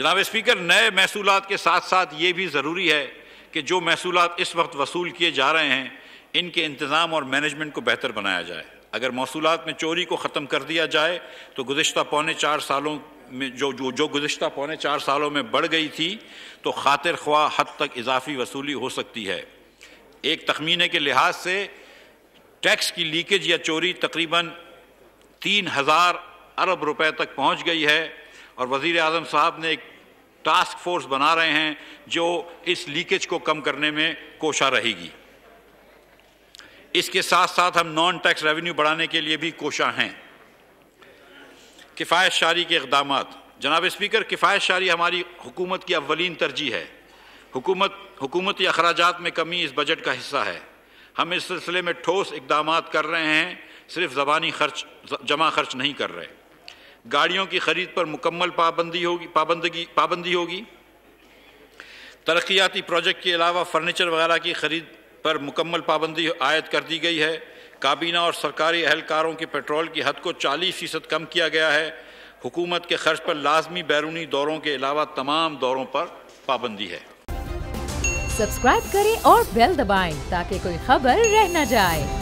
جناب اسپیکر، نئے محصولات کے ساتھ ساتھ یہ بھی ضروری ہے کہ جو محصولات اس وقت وصول کیے جا رہے ہیں ان کے انتظام اور مینجمنٹ کو بہتر بنایا جائے۔ اگر محصولات میں چوری کو ختم کر دیا جائے تو گزشتہ پونے 4 سالوں میں جو گزشتہ پونے 4 سالوں میں بڑھ گئی تھی تو خاطر خواہ حد تک اضافی وصولی ہو سکتی ہے۔ ایک تخمینے کے لحاظ سے ٹیکس کی لیکیج یا چوری تقریباً 3000 ارب روپے تک پہنچ گئی ہے، اور وزیر اعظم صاحب نے ایک ٹاسک فورس بنا رہے ہیں جو اس لیکیج کو کم کرنے میں کوشاں رہے گی۔ اس کے ساتھ ساتھ ہم نان ٹیکس ریونیو بڑھانے کے لیے بھی کوشاں ہیں۔ کفایت شاری کے اقدامات۔ جناب اسپیکر، کفایت شاری ہماری حکومت کی اولین ترجیح ہے۔ حکومتی اخراجات میں کمی اس بجٹ کا حصہ ہے۔ ہم اس سلسلے میں ٹھوس اقدامات کر رہے ہیں، صرف زبانی جمع خرچ نہیں کر رہے۔ گاڑیوں کی خرید پر مکمل پابندی ہوگی۔ ترقیاتی پروجیکٹ کے علاوہ فرنیچر وغیرہ کی خرید پر مکمل پابندی عائد کر دی گئی ہے۔ کابینہ اور سرکاری اہلکاروں کے پیٹرول کی حد کو 40% کم کیا گیا ہے۔ حکومت کے خرچ پر لازمی بیرونی دوروں کے علاوہ تمام دوروں پر پابندی ہے۔ سبسکرائب کریں اور بیل دبائیں تاکہ کوئی خبر رہ نہ جائے۔